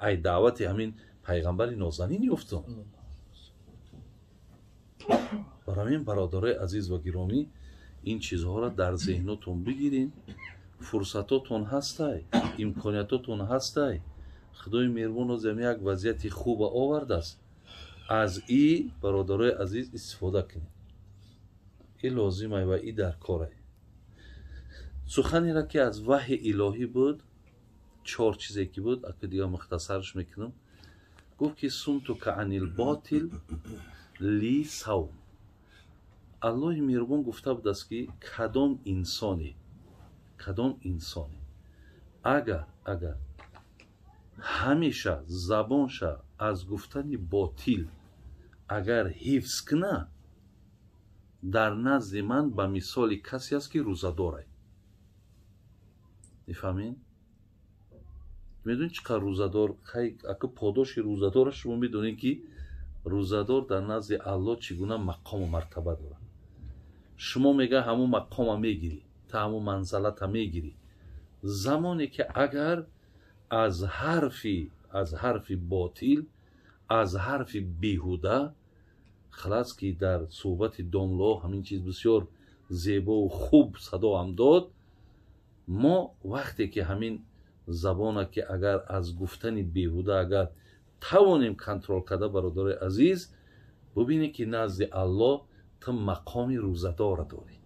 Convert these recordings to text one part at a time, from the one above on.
ای دعوت همین پیغمبر نازنین یافتم. برای این برادرای عزیز و گرامی این چیزها را در ذهنتون بگیرین. فرصتاتون هستای، امکانیتاتون هستای. خدای مهربان از یک وضعیت خوب آورده است. از این برادرای عزیز استفاده کنید. این لازمه و این در کاره. سخنی را که از وحی الهی بود، 4 چیزی که بود، اگه دیگه مختصرش میکنم. گفت که سمتو که عن الباطل لی صوم. الله مهربان گفته بود است که کدام انسانی اگر همیشه زبانش از گفتن باطل اگر حفظ کنه، در نزد من به مثال کسی است که روزداره. میفهمین؟ میدونید چقدر روزدار، اگه پاداش روزدار شما میدونید که روزدار در نزد الله چگونه مقام و مرتبه داره. شما میگه همون مقام میگیری، تا همون منزلت میگیری. زمانی که اگر از حرف باطل، از حرف بیهوده، خلاص که در صحبت داملا همین چیز بسیار زیبا و خوب صدا هم داد. ما وقتی که همین زبانه که اگر از گفتن بیهوده اگر توانیم کنترل کرده، برادر عزیز، ببینی که نزد الله تو مقام روزدار داری.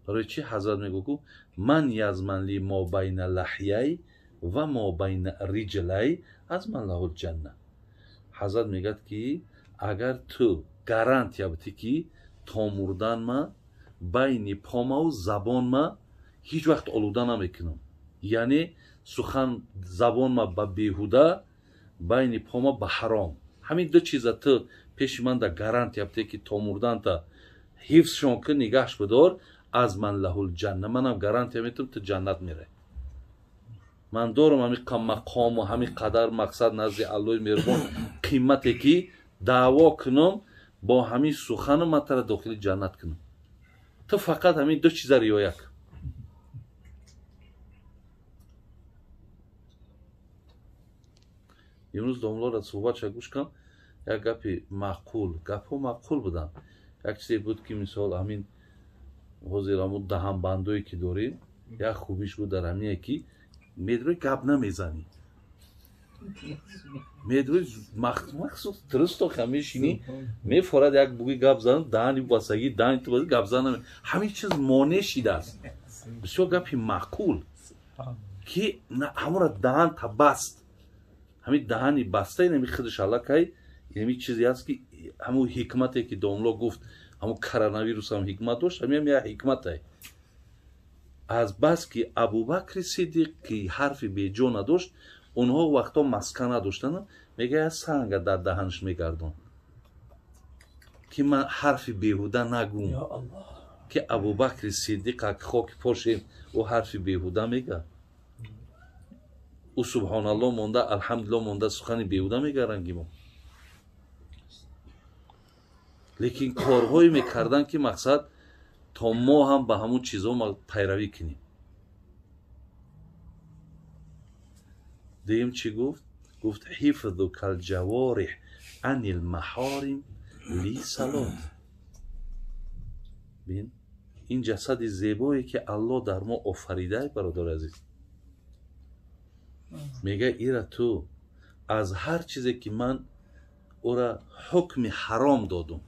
برای چی حضرت میگو من یزمن لی ما بین لحیی و ما بین رجلی از من له الجنه. حضرت میگه که اگر تو گارانتی یابتی که تا مردن ما بین پاما و زبان ما هیچ وقت آلوده نمیکنم، یعنی سخن زبان ما به بیهوده، بین پاما به حرام، همین 2 چیز تو پیش من در گارانتی یابتی که تا مردن تا حفظ شون که نگهش بدار، از من له الجنه، منم گارانتی میتم تو جنت میره. من دارم همین مقام و همین قدر مقصد نزد الله مهربان قیمتی که دعوا کنم با همین سخن من تر داخل جنت کنم. تو فقط همین 2 چیز رعایت کن. امروز داملا را صحبت گوش کن. یک گپی معقول بودن. یک چیزی بود که مثال همین حاضر همون دهن بندوی که داریم، یک خوبیش بود در همینه که میدروی گپ نمیزنی. میدروی مخصوص درست خمیشینی میفورد یک بوگی گپ زنم، دهنی باسگی دهنی تو بازی گپ زنم. همین چیز مانع شده است. بسیار گپی معقول که همون را دهن تا بست، همین دهنی بسته نمی خودش الله که همین چیزی است که همون حکمتی که داملا گفت، همون کرونا ویروس هم حکمت داشت، همین یه حکمت است. از بس که ابوبکر صدیق که حرف بیجا نداشت، اونها وقتا مسکن نداشتن، میگه سنگ در دهنش میگردون که من حرف بیهوده نگوم. که ابوبکر صدیق خاک پاشیم و حرف بیهوده میگه، او سبحان الله مونده، الحمدلله مونده، سخن بیهوده میگه رنگی. لیکن کارهایی میکردن که مقصد تا ما هم به همون چیزها ما پیروی کنیم. دیم چی گفت؟ گفت حفظ کالجوارح عن المحارم لی صلات. بین این جسد زیبایی که الله در ما آفریده، برادر عزیز، میگه ایرا تو از هر چیزی که من او را حکم حرام دادم،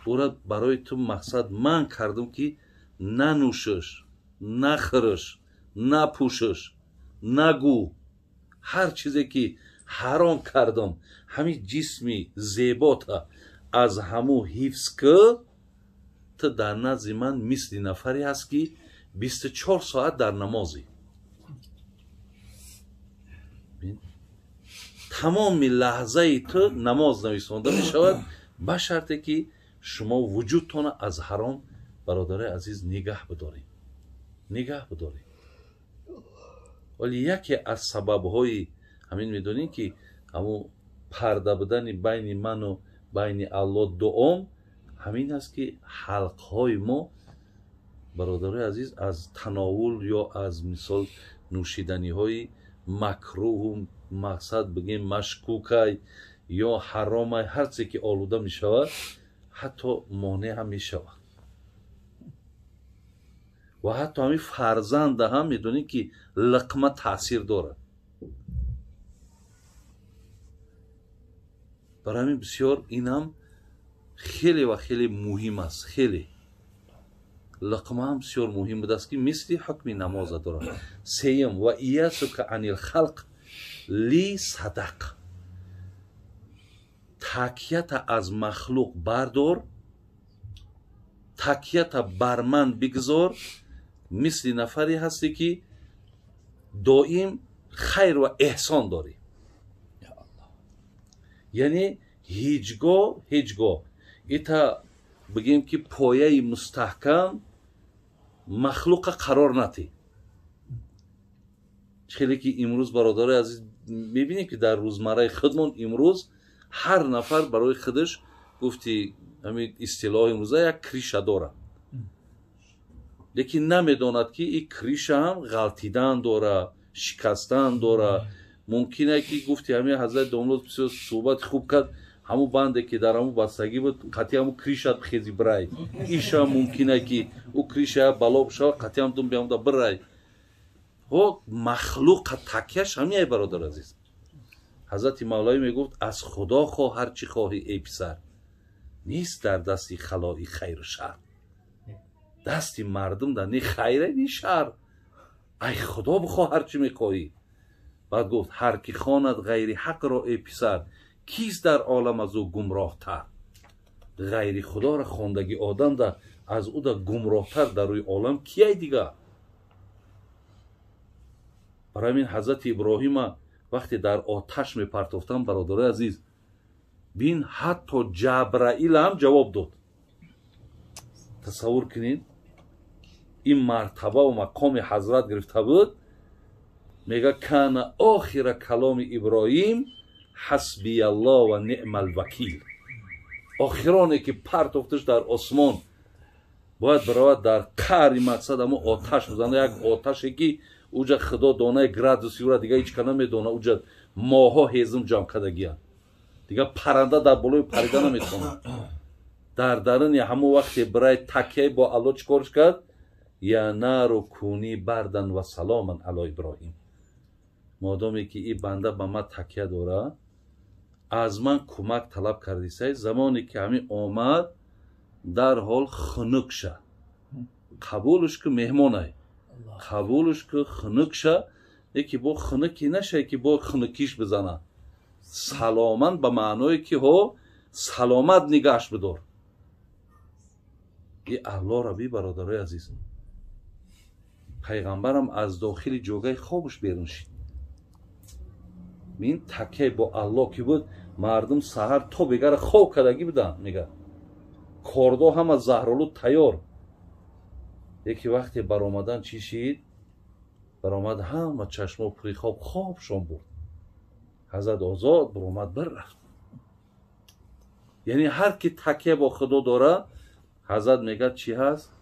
او را برای تو مقصد من کردم که ننوشش، نخورش، نپوشش، نگو. هر چیزی که حرام کردم، همین جسمی زیبا تا از همو حفظ که تو در نزد من مثل نفری هست که 24 ساعت در نمازی. تمام لحظه تو نماز نویسانده می شود، به شرطی که شما وجودتان از حرام، برادر عزیز، نگه بداری. ولی یکی از سبب‌های همین میدونین که همون پرده بدن بین من و بین الله دعام همین است که حلق‌های ما برادرای عزیز از تناول یا از مثال نوشیدنی های مکروه مقصد بگیم مشکوکای یا حرام هر چیزی که آلوده می شود حتی مانع هم می شود و حتی همین فرزند هم میدونی که لقمه تاثیر داره. برای همین بسیار این هم خیلی و خیلی مهم است. خیلی لقمه هم بسیار مهم بوده است که مثل حکم نماز داره. سیم و ایاسک عن الخلق لی صدق، تکیت از مخلوق بردار، تکیت بر من بگذار، مثل نفری هستی که دائم خیر و احسان داری. یعنی هیچگاه ایتا بگیم که پایه مستحکم مخلوق قرار نتی. خیلی که امروز برادر عزیز میبینیم که در روزمره خودمون امروز هر نفر برای خودش گفتی همین اصطلاح امروزه یک کریشه داره، لیکن نمیداند که این کریشه هم غلطیدن داره، شکستن داره. ممکنه که گفتی همین حضرت داملوز بسیار صحبت خوب کرد، همون بنده که در همون بستگی بود قطعی همون کریشت بخیزی برای ایشا ممکنه که او کریشه بلا بشه قطعی هم دون بیامده برای مخلوق تکیش همین ای برادر عزیز. حضرت مولایی میگفت از خدا خواه هر چی خواهی ای پسر، نیست در دستی خلایی خیر و شر. دستی مردم در نی خیره نی شر، ای خدا بخواه هر چی میخواهی. بعد گفت هر کی خواند غیر حق را ای پسر، کیست در عالم از او گمراه تر. غیر خدا را خواندگی آدم در از او در گمراه تر در روی عالم کیه دیگه. برای این حضرت ابراهیم وقتی در آتش میپرتافتن برادر عزیز بین حتی جبرائیل هم جواب داد. تصور کنین این مرتبه و مقام حضرت گرفته بود. میگه کان آخر کلام ابراهیم حسبی الله و نعم الوکیل. آخرانه که پرتافتش در آسمان باید برای در قعر مقصد اما آتش بزنه، یک آتشی که اوجا خدا دانه گرادوسی و دیگه هیچ کنه میدونه، اوجا ماها هیزم جمع کردگی دیگه پرنده در بالای پریده نمیتونه. در درون همون وقتی برای تکیه با الله چیکارش کرد؟ یا نار کونی بردن و سلاما علی ابراهیم. مادامی که این بنده به من تکیه داره از من کمک طلب کردیسه، زمانی که همین آمد در حال خنک شه، قبولش که مهمانه، قبولش که خنک شه، یکی با خنکی نشه که با خنکیش بزنه. سلامن به معنای که ها سلامت نگهش بدار. این الله ربی برادرای عزیز پیغمبرم از داخل جوگه خوابش بیرون شد. این تکیه با الله که بود مردم سحر تا بگر خواب کدگی بودن. میگه کاردا هم از زهرالو تیار. یکی وقتی برآمدن چی شید؟ برآمد هم و چشما پری خوابشون بود. حضرت آزاد برآمد بررفت. یعنی هر کی تکیه با خدا داره حضرت میگه چی هست؟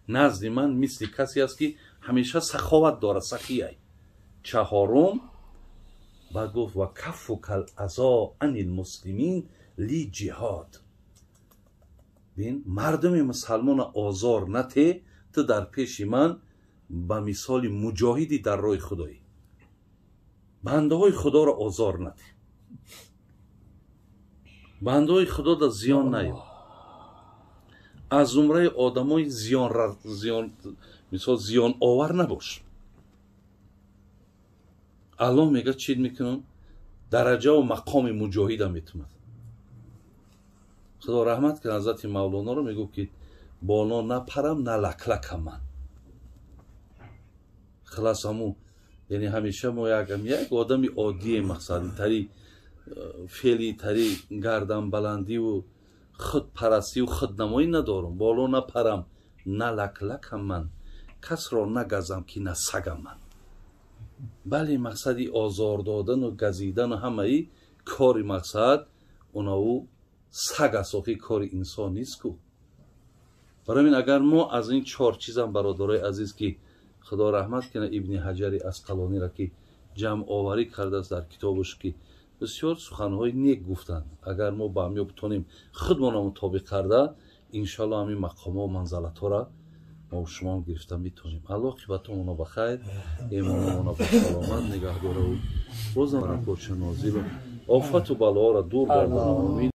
نزد من مثل کسی است که همیشه سخاوت داره، سخیه. چهارم بعد گفت و کفک الاذی عن المسلمین لی جهاد. بین مردم مسلمان آزار نته تو در پیش من به مثال مجاهدی در راه خدایی. بنده های خدا را آزار نته، بنده های خدا را زیان نیا. از زمره آدم های زیان آور نباش. الله میگه چی میکنن؟ درجه و مقام مجاهد هم میتوند. خدا رحمت کنه حضرت مولانا رو میگو که بالا نپرم نه لکلکم من. خلاص همون یعنی همیشه ما یک آدمی عادی مقصدی تری فعلی تری گردن بلندی و خود پرستی و خود نمایی ندارم. بالا نپرم نه لکلکم من، کس را نگزم که نه سگم من. بله مقصدی آزار دادن و گزیدن و همه ای کاری مقصد اونا و سگ است، کاری انسان نیست کو. برای این اگر ما از این 4 چیزم برادرای عزیز که خدا رحمت کنه ابن حجر اسقلانی را که جمع آوری کرده است در کتابش که بسیار سخنهای نیک گفتند، اگر ما با هم بتونیم خودمان را مطابق کرده انشالله همین مقام و منزلت ها را ما و شما هم گرفتن میتونیم. الله عاقبتمون را بخیر، ایمانمون را به سلامت نگهداره و بازم برکات نازل و آفت و بلا را دور گردانه. آمین.